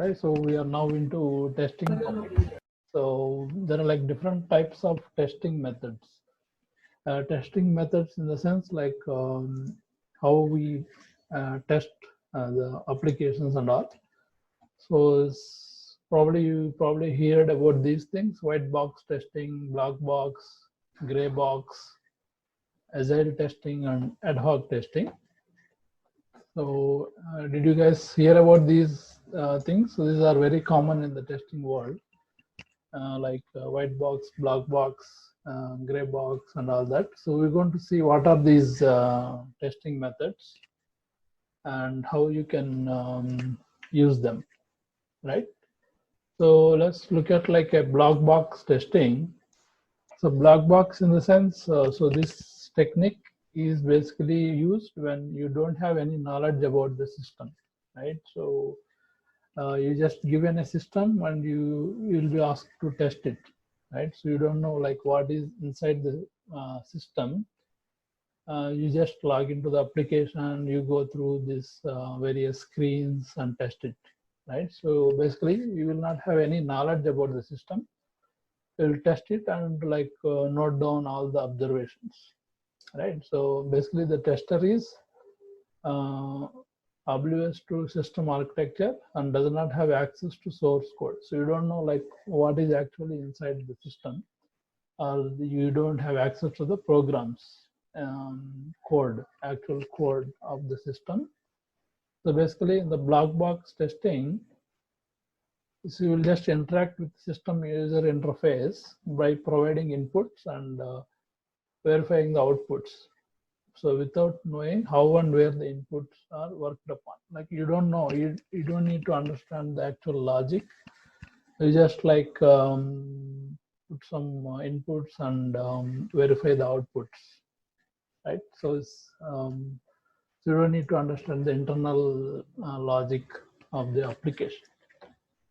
right? So we are now into testing topic. So there are like different types of testing methods. Testing methods in the sense like how we test the applications and all. So probably you probably heard about these things: white box testing, black box, gray box, agile testing, and ad hoc testing. So did you guys hear about these things? So these are very common in the testing world, like white box, black box, gray box, and all that. So we're going to see what are these testing methods and how you can use them, right? So let's look at like a black box testing. So black box in the sense, so this technique is basically used when you don't have any knowledge about the system, right? So you just given a system and you will be asked to test it, right? So you don't know like what is inside the system. You just log into the application, you go through this various screens and test it, right? So basically you will not have any knowledge about the system. You'll test it and like note down all the observations, right? So basically the tester is oblivious to system architecture and does not have access to source code. So you don't know like what is actually inside the system, or you don't have access to the programs code, actual code of the system. So basically in the black box testing, so you will just interact with system user interface by providing inputs and verifying the outputs. So without knowing how and where the inputs are worked upon, like you don't know, you don't need to understand the actual logic. You just like put some inputs and verify the outputs, right? So so you don't need to understand the internal logic of the application.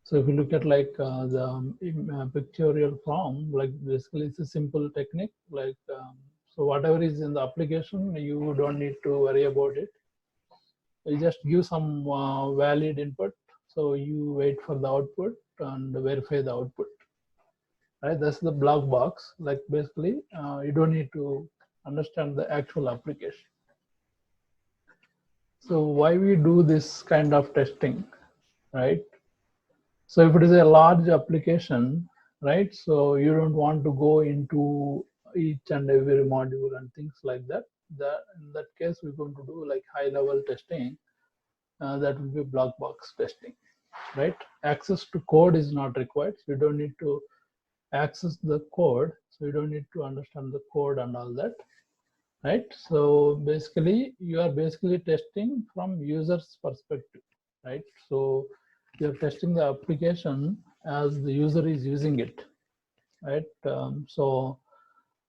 So if you look at like the pictorial form, like basically it's a simple technique. Like so whatever is in the application, you don't need to worry about it. You just give some valid input. So you wait for the output and verify the output. Right, that's the black box. Like basically, you don't need to understand the actual application. So why we do this kind of testing, right? So if it is a large application, right? So you don't want to go into each and every module and things like that. In that case, we're going to do like high-level testing. That will be black box testing, right? Access to code is not required. So you don't need to access the code. So you don't need to understand the code and all that, right? So basically, you are basically testing from user's perspective, right? So you're testing the application as the user is using it, right? So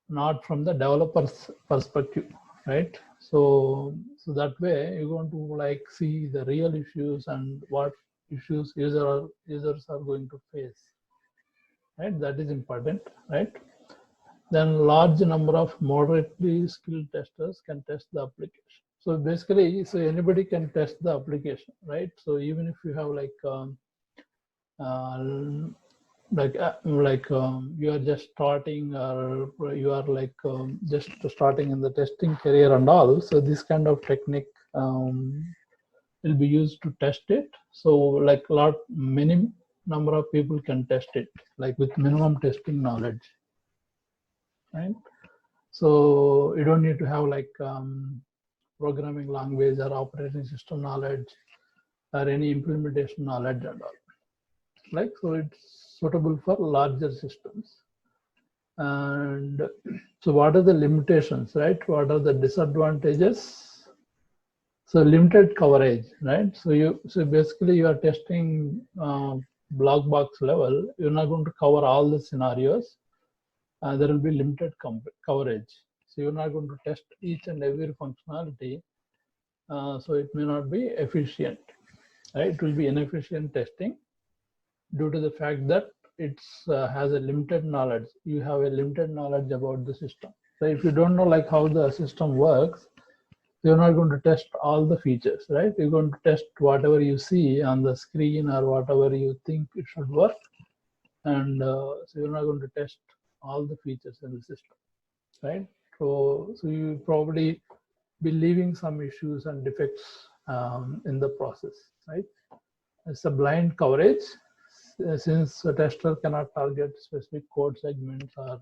not from the developer's perspective, right? So that way you're going to like see the real issues and what issues users are going to face, right? That is important, right? Then large number of moderately skilled testers can test the application. So basically, so anybody can test the application, right? So even if you have like you are just starting, or you are like just starting in the testing career and all, so this kind of technique will be used to test it. So like many number of people can test it, like with minimum testing knowledge, right? So you don't need to have like programming language or operating system knowledge or any implementation knowledge and all. Like, so it's suitable for larger systems. And so what are the limitations, right? What are the disadvantages? So limited coverage, right? So basically you are testing black box level. You're not going to cover all the scenarios. There will be limited coverage. So you're not going to test each and every functionality. So it may not be efficient, right? It will be inefficient testing due to the fact that it has a limited knowledge. You have a limited knowledge about the system. So if you don't know like how the system works, You're not going to test all the features, right? You're going to test whatever you see on the screen or whatever you think it should work. And so you're not going to test all the features in the system, right? So you probably be leaving some issues and defects in the process, right? It's a blind coverage since a tester cannot target specific code segments or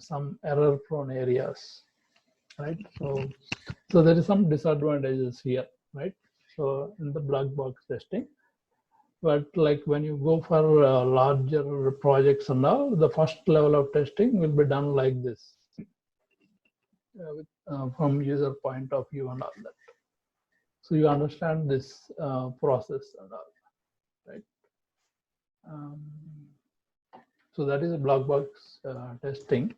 some error-prone areas, right? So there is some disadvantages here, right? So in the black box testing, but like when you go for larger projects and all, the first level of testing will be done like this, from user point of view and all that. So you understand this process and all, right? So that is a black box testing.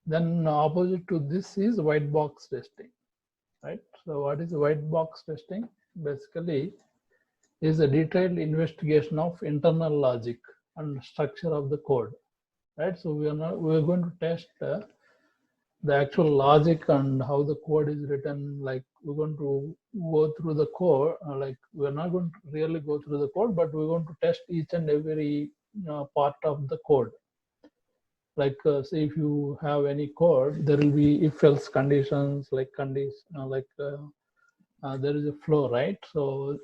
Then opposite to this is white box testing, right? So what is white box testing? Basically, is a detailed investigation of internal logic and structure of the code, right? So we're going to test the actual logic and how the code is written. Like we're going to go through the code, like we're not going to really go through the code, but we're going to test each and every part of the code. Like say if you have any code, there will be if else conditions, like there is a flow, right? So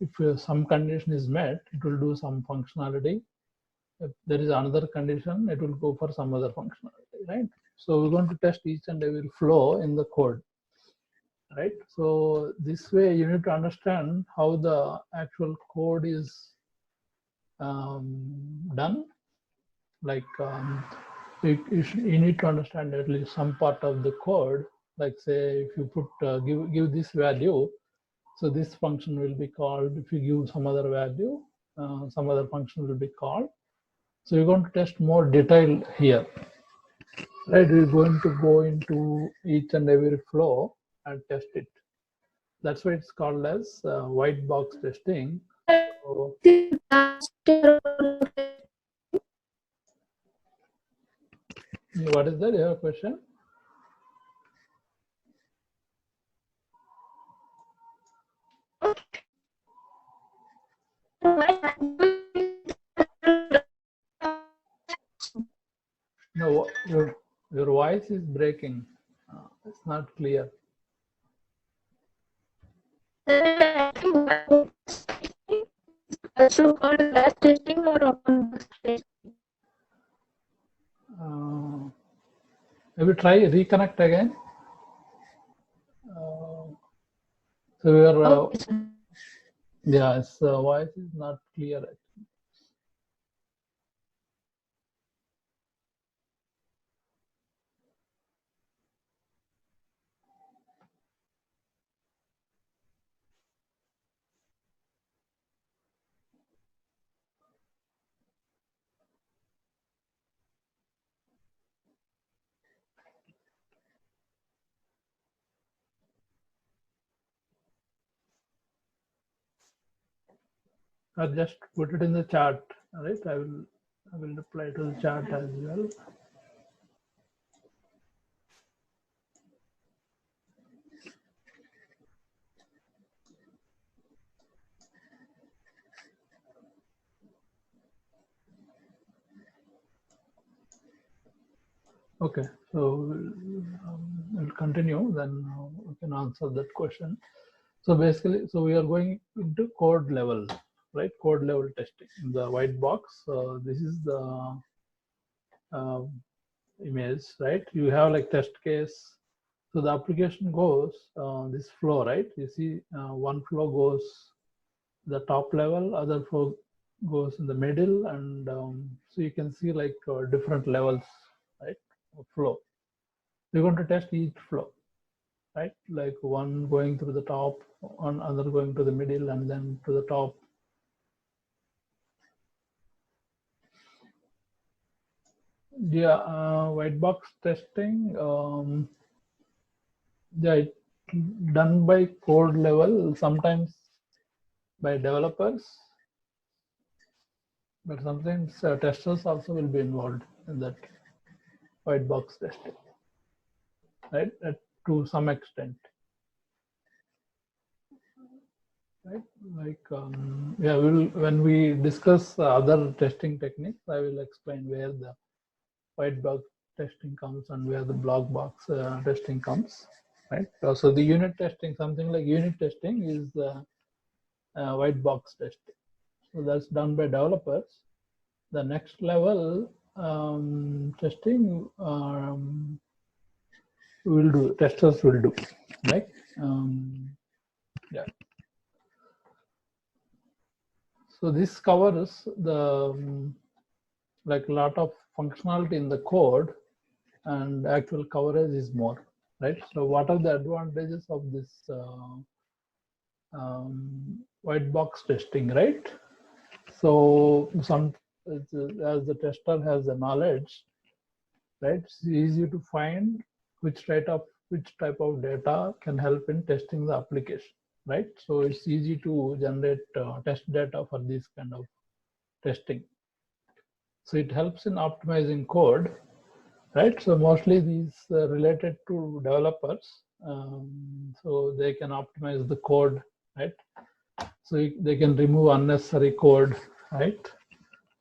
if some condition is met, it will do some functionality. If there is another condition, it will go for some other functionality, right? So we're going to test each and every flow in the code, right? So this way you need to understand how the actual code is done. Like you need to understand at least some part of the code. Like say if you put give this value, so this function will be called. If you give some other value, some other function will be called. So you're going to test more detail here, right? We're going to go into each and every flow and test it. That's why it's called as white box testing. So, what is that? You have a question? No, your voice is breaking. It's not clear. Also called batch testing or open box testing. Maybe try reconnect again. So your yes, voice is not clear. Or just put it in the chat. All right, I will reply to the chat as well. Okay, so we'll continue. Then we can answer that question. So basically, so we are going into code level, right? Code level testing in the white box. This is the image, right? You have like test case. So the application goes this flow, right? You see one flow goes the top level, other flow goes in the middle, and so you can see like different levels, right, of flow. We're going to test each flow, right? Like one going through the top, one other going to the middle, and then to the top. Yeah, white box testing. Yeah, it done by code level, sometimes by developers, but sometimes testers also will be involved in that white box testing, right? to some extent. Right? Like, yeah, when we discuss other testing techniques, I will explain where the white box testing comes and where the black box testing comes. Right. So the unit testing, something like unit testing, is the white box testing. So that's done by developers. The next level testing testers will do, right? Yeah. So this covers the like a lot of functionality in the code, and actual coverage is more, right? So what are the advantages of this white box testing, right? So as the tester has the knowledge, right? It's easy to find which type of data can help in testing the application, right? So it's easy to generate test data for this kind of testing. So it helps in optimizing code, right? So mostly these related to developers, so they can optimize the code, right? So they can remove unnecessary code, right?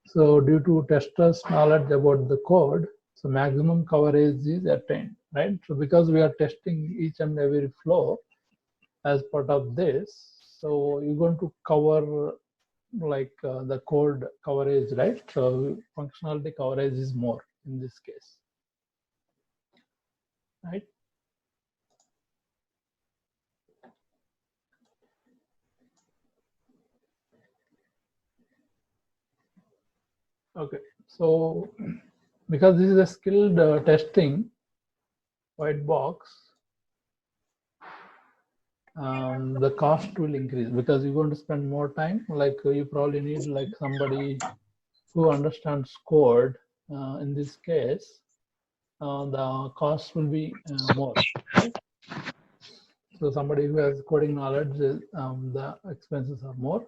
So due to testers' knowledge about the code, so maximum coverage is attained, right? So because we are testing each and every flow as part of this, so you're going to cover like the code coverage, right? So functionality coverage is more in this case, right? Okay, so because this is a skilled testing white box, the cost will increase because you're going to spend more time. Like you probably need like somebody who understands code. In this case, the cost will be more, right? So somebody who has coding knowledge, the expenses are more.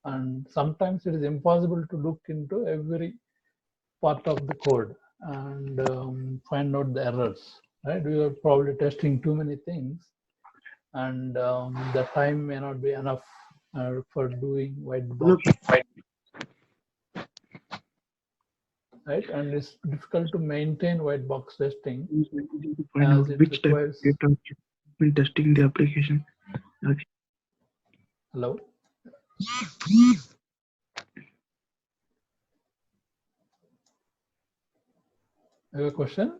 And sometimes it is impossible to look into every part of the code and find out the errors, right? We are probably testing too many things, and the time may not be enough for doing white box, right? And it's difficult to maintain white box testing Find out as it which type of requires. data when testing the application. Okay. Hello. You have a question?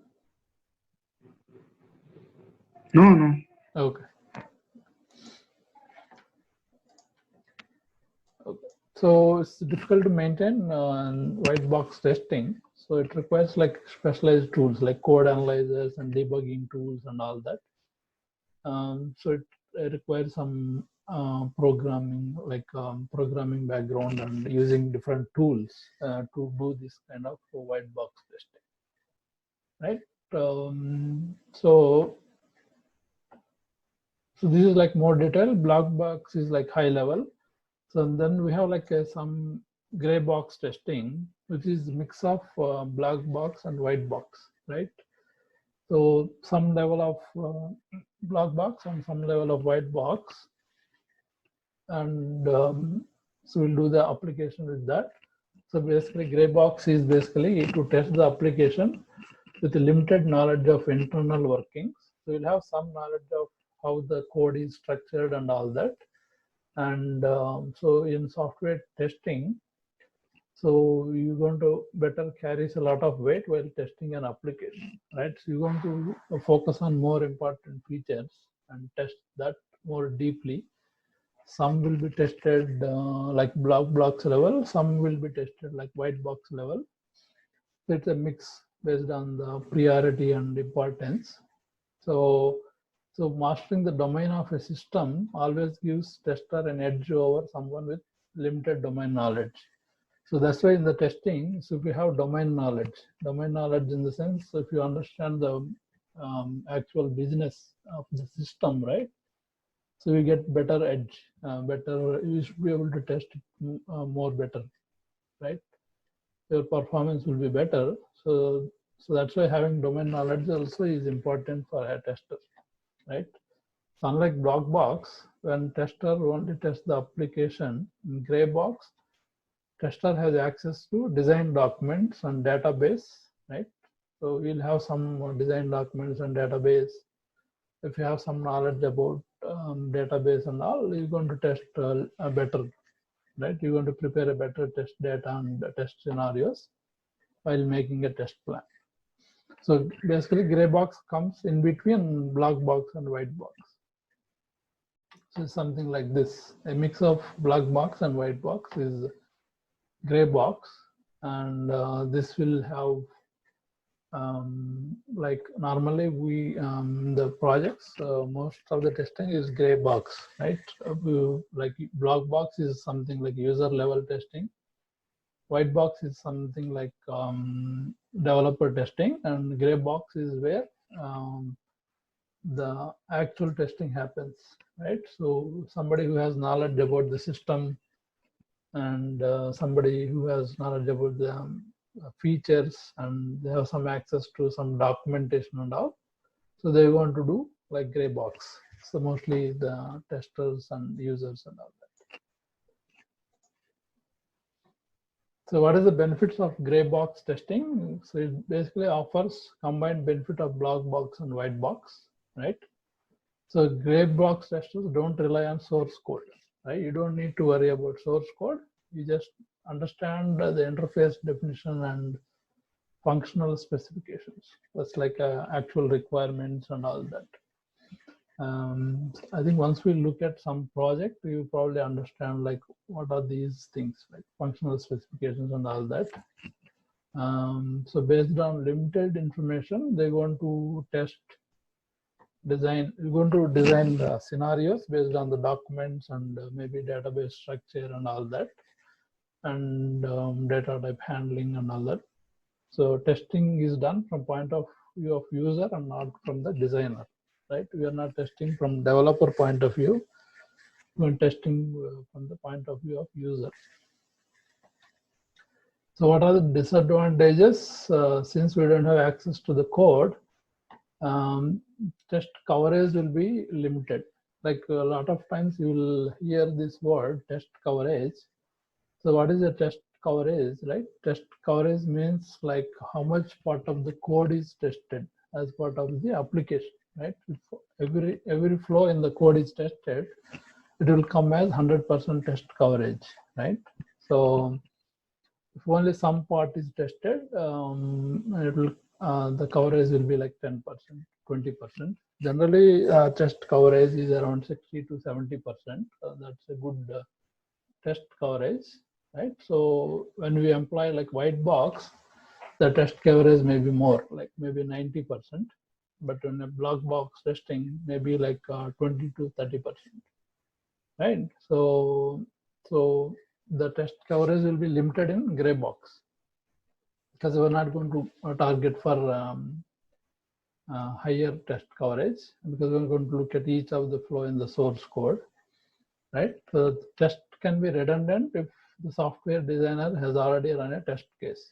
No. Okay. Okay. So it's difficult to maintain white box testing. So it requires like specialized tools like code analyzers and debugging tools and all that. So it requires some programming, like programming background and using different tools to do this kind of white box testing, right? So this is like more detailed. Black box is like high level. So then we have like some gray box testing, which is a mix of black box and white box, right? So some level of black box and some level of white box. And so we'll do the application with that. So basically gray box is basically to test the application with a limited knowledge of internal workings. So we'll have some knowledge of how the code is structured and all that. And so in software testing, so you're going to better carries a lot of weight while testing an application, right? So you're going to focus on more important features and test that more deeply. Some will be tested like black box level, some will be tested like white box level. So it's a mix based on the priority and importance. So mastering the domain of a system always gives tester an edge over someone with limited domain knowledge. So that's why in the testing, so if you have domain knowledge in the sense, if you understand the actual business of the system, right? So you get better edge, you should be able to test it more better, right? Your performance will be better. So that's why having domain knowledge also is important for a tester. right? So unlike black box, when tester only tests the application, in gray box, tester has access to design documents and database, right? So we'll have some design documents and database. If you have some knowledge about database and all, you're going to test a better, right? You're going to prepare a better test data and test scenarios while making a test plan. So basically, gray box comes in between black box and white box. So something like this, a mix of black box and white box is gray box, and this will have like normally we the projects most of the testing is gray box, right? Like black box is something like user level testing, white box is something like developer testing, and gray box is where the actual testing happens, right? So somebody who has knowledge about the system and somebody who has knowledge about the features and they have some access to some documentation and all, so they want to do like gray box. So mostly the testers and users and all that. So what is the benefits of gray box testing? So it basically offers combined benefit of black box and white box, right? So gray box testers don't rely on source code, right? You don't need to worry about source code. You just understand the interface definition and functional specifications. That's like actual requirements and all that. I think once we look at some project, you probably understand like what are these things like functional specifications and all that. So based on limited information, they want to test design. We're going to design the scenarios based on the documents and maybe database structure and all that, and data type handling and all that. So testing is done from point of view of user and not from the designer, right? We are not testing from developer point of view. We're testing from the point of view of user. So what are the disadvantages? Since we don't have access to the code, test coverage will be limited. Like a lot of times you will hear this word test coverage. So what is a test coverage, right? Test coverage means like how much part of the code is tested as part of the application, right? If every flow in the code is tested, it will come as 100% test coverage, right? So if only some part is tested, it will the coverage will be like 10%, 20%. Generally, test coverage is around 60 to 70%. That's a good test coverage, right? So when we employ like white box, the test coverage may be more, like maybe 90%. But in a black box testing, maybe like 20 to 30%, right? So the test coverage will be limited in gray box because we're not going to target for higher test coverage because we're going to look at each of the flow in the source code, right? So the test can be redundant if the software designer has already run a test case.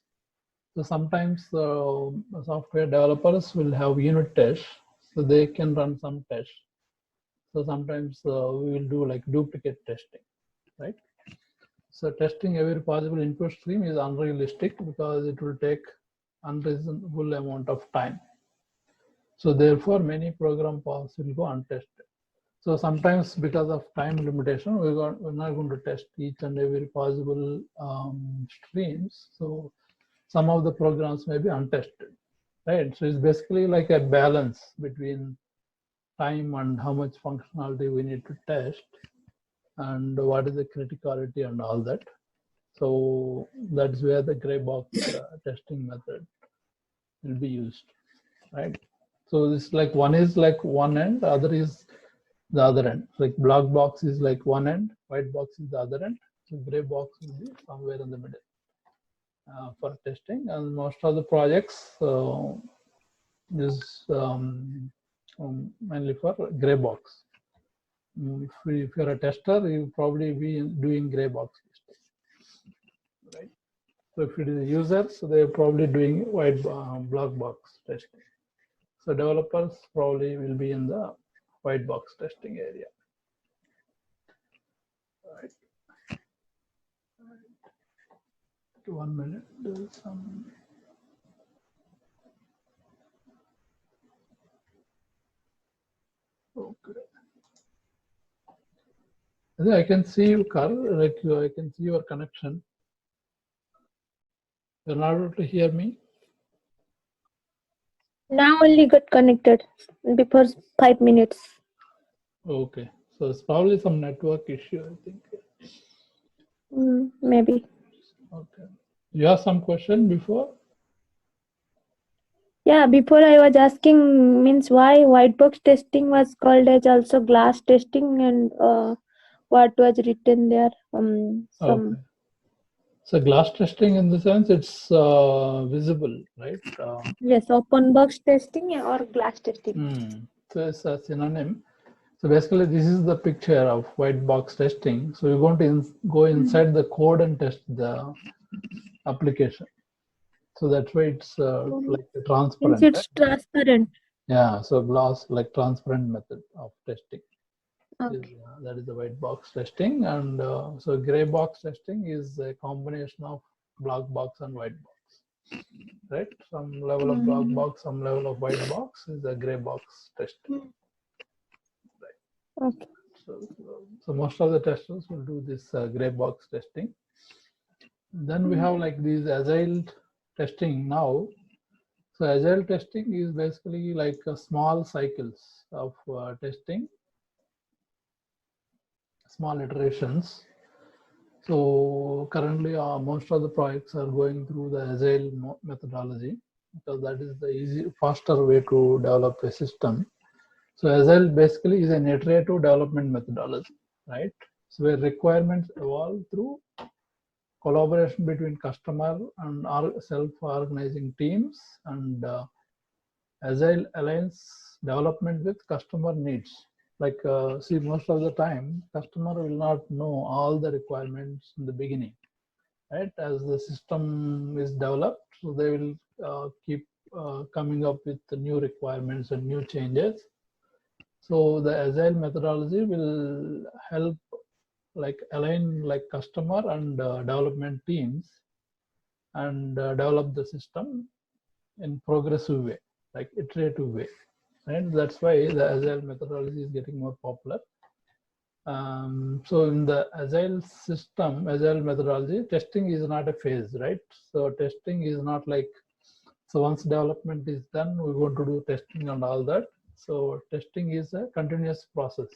So sometimes software developers will have unit tests, so they can run some tests. So sometimes we will do like duplicate testing, right? So testing every possible input stream is unrealistic because it will take unreasonable amount of time. So therefore, many program paths will go untested. So sometimes because of time limitation, we're not going to test each and every possible streams. So some of the programs may be untested, right? So it's basically like a balance between time and how much functionality we need to test and what is the criticality and all that. So that's where the gray box testing method will be used, right? So this like one is like one end, the other is the other end. Like black box is like one end, white box is the other end. So gray box will be somewhere in the middle for testing. And most of the projects is mainly for gray box. If you're a tester, you probably be doing gray box testing, right? So if it is a user, so they're probably doing white black box testing. So developers probably will be in the white box testing area. Right. 1 minute. There's some. Okay. I can see you, Carl. Like I can see your connection. You're not able to hear me. Now only got connected before 5 minutes. Okay, so it's probably some network issue, I think. Maybe. Okay. You have some question before? Yeah, before I was asking means why white box testing was called as also glass testing and what was written there. Okay. So glass testing in the sense it's visible, right? Yes, open box testing or glass testing. So it's a synonym. So basically, this is the picture of white box testing. So you're going to go inside the code and test the application. So that's why it's like transparent. Means it's transparent. Yeah, so glass, like transparent method of testing. Okay. That is the white box testing. And so gray box testing is a combination of black box and white box, right? Some level of black box, some level of white box is a gray box testing. Right. Okay. So most of the testers will do this gray box testing. Then we have like these agile testing now. So agile testing is basically like small cycles of testing, small iterations. So currently most of the projects are going through the agile methodology because that is the faster way to develop a system. So agile basically is an iterative development methodology, right? So where requirements evolve through collaboration between customer and self-organizing teams, and agile aligns development with customer needs. Like see, most of the time customer will not know all the requirements in the beginning, right? As the system is developed, so they will keep coming up with the new requirements and new changes. So the agile methodology will help like align like customer and development teams and develop the system in progressive way, like iterative way, right? That's why the agile methodology is getting more popular. So in the agile system, agile methodology, testing is not a phase, right? So testing is not like, so once development is done, we're going to do testing and all that. So testing is a continuous process.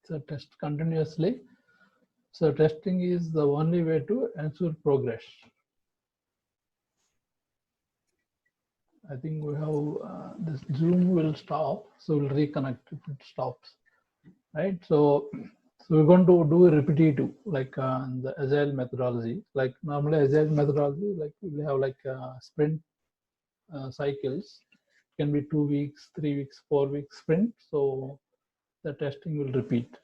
So test continuously. So testing is the only way to ensure progress. I think we have this Zoom will stop, so we'll reconnect if it stops, right? So we're going to do repetitive, like the agile methodology. Like normally agile methodology, like we have like sprint cycles. It can be 2 weeks, 3 weeks, 4 weeks sprint. So the testing will repeat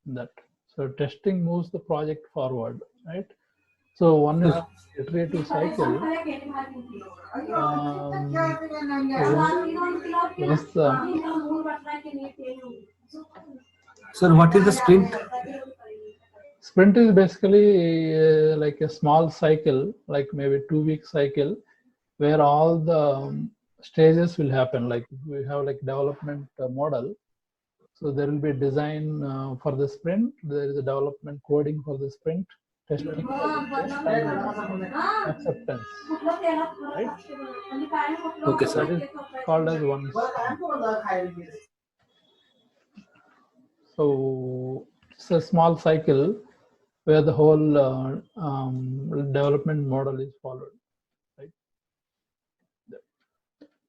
that. So testing moves the project forward, right? So one is iterative cycle. Sir, what is the sprint? Sprint is basically like a small cycle, like maybe 2 week cycle, where all the stages will happen. Like we have like development model. So there will be design for the sprint. There is a development coding for the sprint, testing for the test, and acceptance. Right? Okay, sir. That is called as one sprint. So it's a small cycle where the whole development model is followed. Right?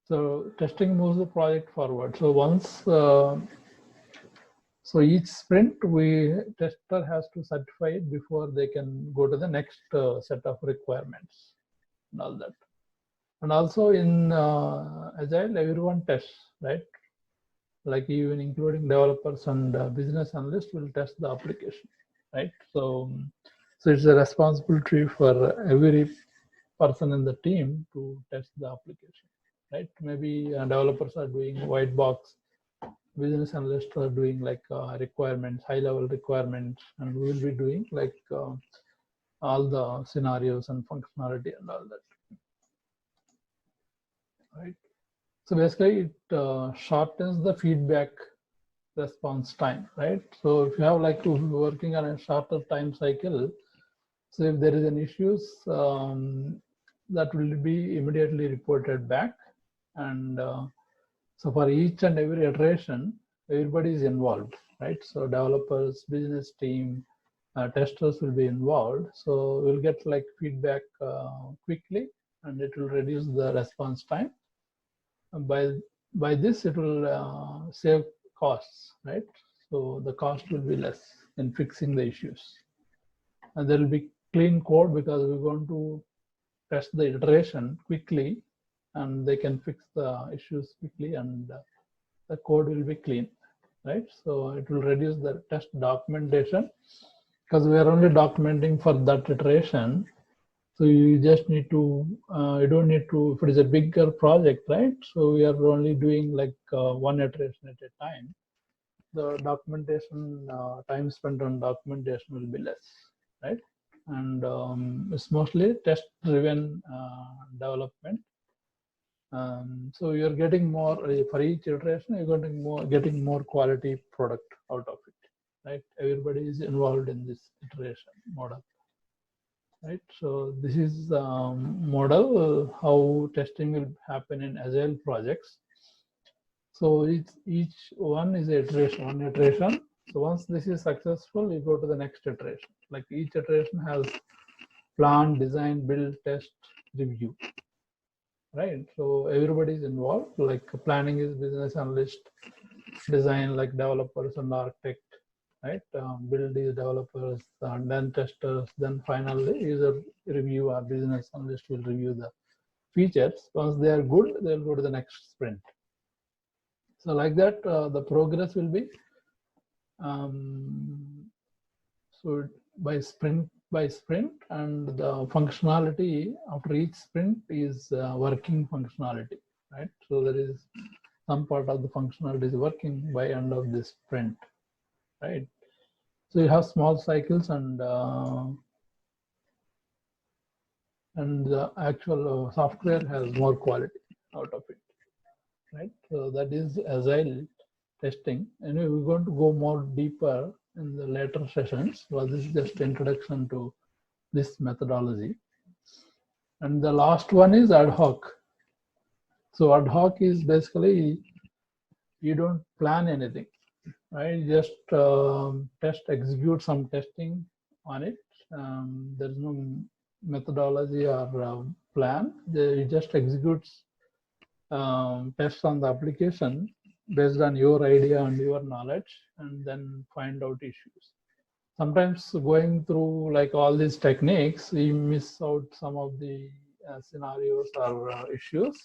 So testing moves the project forward. So once so each sprint, tester has to certify it before they can go to the next set of requirements and all that. And also in Agile, everyone tests, right? Like even including developers and business analysts will test the application, right? So it's a responsibility for every person in the team to test the application, right? Maybe developers are doing white box business analysts are doing like requirements, high-level requirements, and we will be doing like all the scenarios and functionality and all that. Right. So basically, it shortens the feedback response time, right? So if you have like to working on a shorter time cycle, so if there is an issues, that will be immediately reported back, and so for each and every iteration, everybody is involved, right? So developers, business team, testers will be involved. So we'll get like feedback quickly, and it will reduce the response time. And by this, it will save costs, right? So the cost will be less in fixing the issues, and there will be clean code because we're going to test the iteration quickly, and they can fix the issues quickly, and the code will be clean, right? So it will reduce the test documentation because we are only documenting for that iteration. So you just need to, you don't need to, if it is a bigger project, right? So we are only doing like one iteration at a time. The documentation, time spent on documentation will be less, right? And it's mostly test-driven development. So you're getting more for each iteration. You're getting more quality product out of it, right? Everybody is involved in this iteration model, right? So this is the model how testing will happen in agile projects. So each one is one iteration. So once this is successful, you go to the next iteration. Like each iteration has plan, design, build, test, review, right? So everybody is involved. Like planning is business analyst, design like developers and architect, right? Build is developers, and then testers, then finally user review or business analyst will review the features. Once they are good, they'll go to the next sprint. So like that, the progress will be so by sprint, and the functionality after each sprint is working functionality, right? So there is some part of the functionality is working by end of this sprint, right? So you have small cycles, and the actual software has more quality out of it, right? So that is agile testing. Anyway, we're going to go more deeper in the later sessions. Well, this is just introduction to this methodology. And the last one is ad hoc. So ad hoc is basically you don't plan anything, right? You just execute some testing on it. There's no methodology or plan. You just execute tests on the application based on your idea and your knowledge, and then find out issues. Sometimes going through like all these techniques, we miss out some of the scenarios or issues.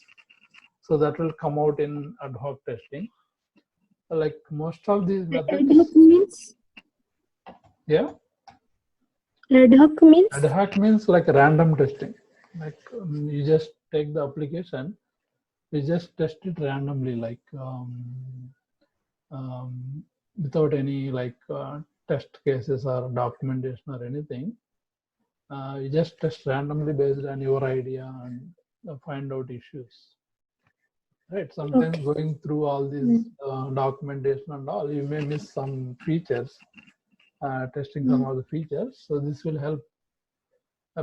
So that will come out in ad hoc testing. Like most of these methods. Ad hoc means? Yeah. Ad hoc means? Ad hoc means like random testing. Like you just take the application, you just test it randomly, like without any like test cases or documentation or anything. You just test randomly based on your idea and find out issues. Right. Sometimes going through all these documentation and all, you may miss some features, testing some of the features. So this will help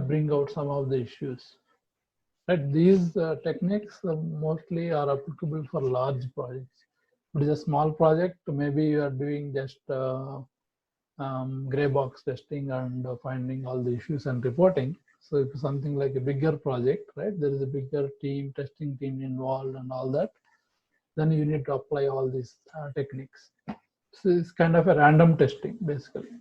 bring out some of the issues. Right. These techniques mostly are applicable for large projects. If it is a small project, maybe you are doing just gray box testing and finding all the issues and reporting. So if something like a bigger project, right, there is a bigger team, testing team involved and all that, then you need to apply all these techniques. So it's kind of a random testing, basically.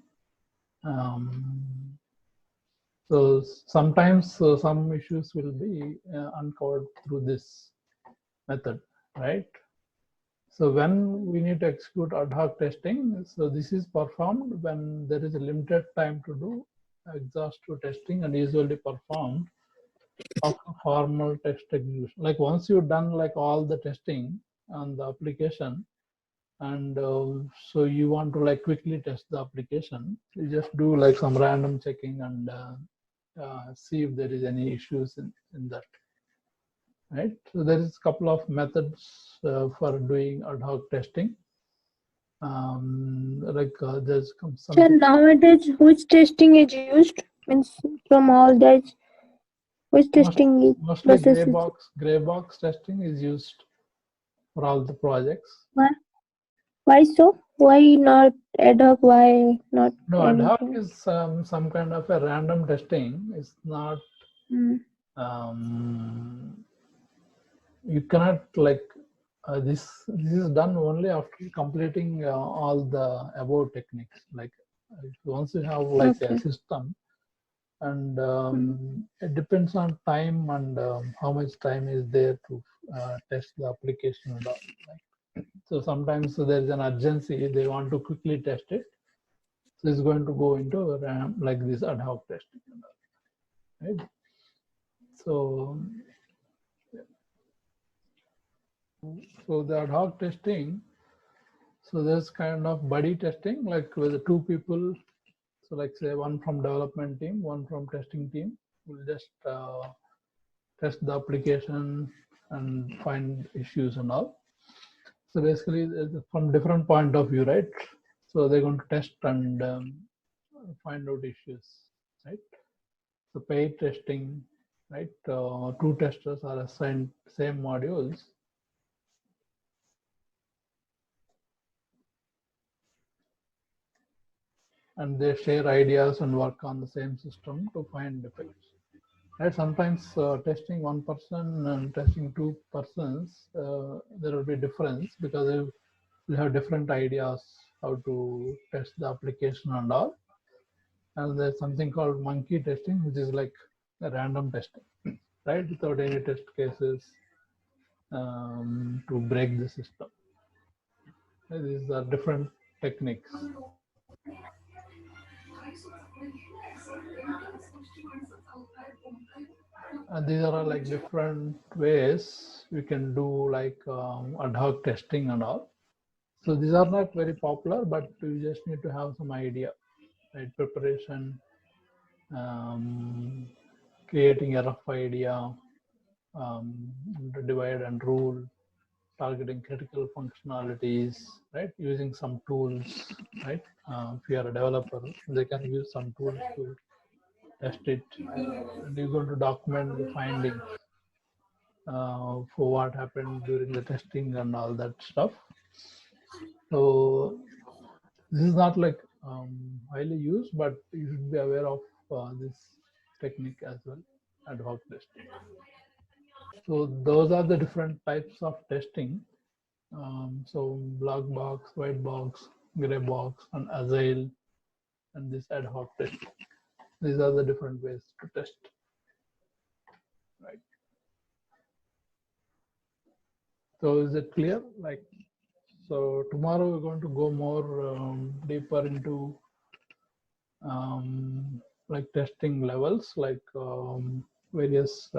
So sometimes some issues will be uncovered through this method, right? So when we need to execute ad hoc testing, so this is performed when there is a limited time to do exhaustive testing, and usually performed after formal test execution. Like once you've done like all the testing on the application, and so you want to like quickly test the application, you just do like some random checking and see if there is any issues in that, right? So there is a couple of methods for doing ad hoc testing. There's So something. nowadays, which testing is used? Means from all that, which testing is Mostly process is gray box testing is used for all the projects. why so? Why not ad hoc? Why not No, ad hoc anything? is some kind of a random testing. It's not. Mm. You cannot like this. This is done only after completing all the above techniques. Like once you have like a Okay. system, and it depends on time and how much time is there to test the application and all. Like, so sometimes there is an urgency, they want to quickly test it, so it's going to go into like this ad hoc testing and all, right? So the ad hoc testing, so there's kind of buddy testing, like with two people. So like say one from development team, one from testing team will just test the application and find issues and all. So basically from different point of view, right? So they're going to test and find out issues, right? So paid testing, right? Two testers are assigned same modules, and they share ideas and work on the same system to find defects. Right? Sometimes testing one person and testing two persons, there will be difference because they will have different ideas how to test the application and all. And there's something called monkey testing, which is like a random testing, right? Without any test cases to break the system. These are different techniques. And these are like different ways we can do like ad hoc testing and all. So these are not very popular, but you just need to have some idea, right? Preparation, creating a rough idea, divide and rule, targeting critical functionalities, right? Using some tools, right? If you are a developer, they can use some tools to test it, and you're going to document the findings for what happened during the testing and all that stuff. So this is not like highly used, but you should be aware of this technique as well, ad hoc testing. So those are the different types of testing. So black box, white box, gray box, and agile, and this ad hoc testing. These are the different ways to test, right? So is it clear? Like, so tomorrow we're going to go more deeper into like testing levels, like various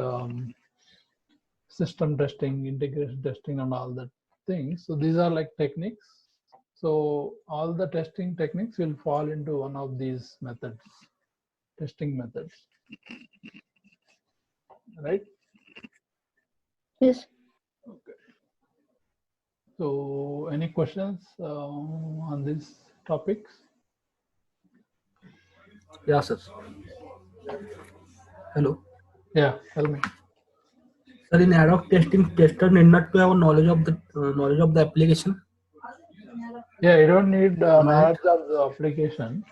system testing, integration testing, and all that things. So these are like techniques. So all the testing techniques will fall into one of these methods, testing methods, right? Yes. Okay. So any questions on these topics? Yeah, sir. Hello. Yeah, tell me. Sir, in ad hoc testing, tester need not to have knowledge of the application. Yeah, you don't need Am I right? knowledge of the application.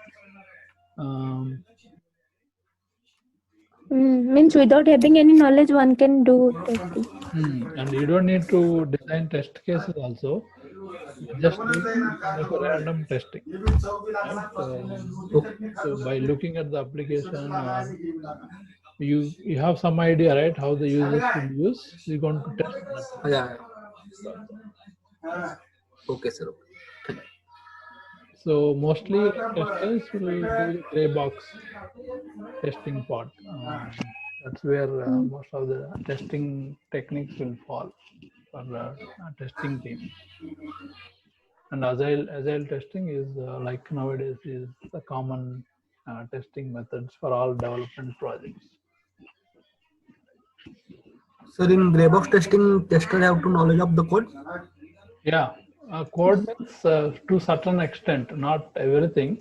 Means without having any knowledge, one can do testing. And you don't need to design test cases also. You're just doing some kind of a random testing, right? Okay. So by looking at the application, or you have some idea, right, how the users will use, you're going to test that. Yeah. That's all. Okay, sir. Okay. So mostly like testers will do the gray box testing part. That's where most of the testing techniques will fall for the testing team. And agile testing is like nowadays is the common testing methods for all development projects. Sir, in gray box testing, tester have to knowledge of the code. Yeah, code means to certain extent, not everything,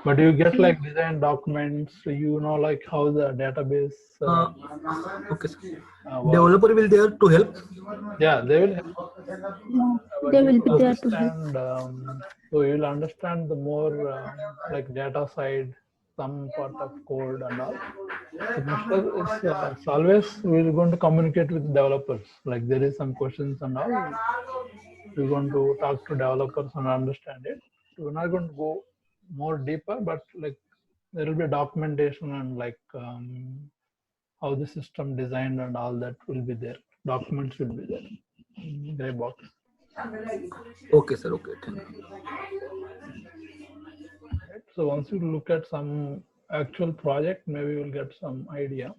but you get like design documents. You know, like how the database Uh, okay, sir. works. Developer will there to help. Yeah, they will help, Yeah, but they you will should be there to help. understand. So you'll understand the more like data side, some part of code and all. So it's always we're going to communicate with developers. Like there is some questions and all. We're going to talk to developers and understand it. We're not going to go more deeper, but like there will be documentation and like how the system designed and all that will be there. Documents will be there in gray box. Okay, sir. Okay. Thank you. Right? So once you look at some actual project, maybe you'll get some idea.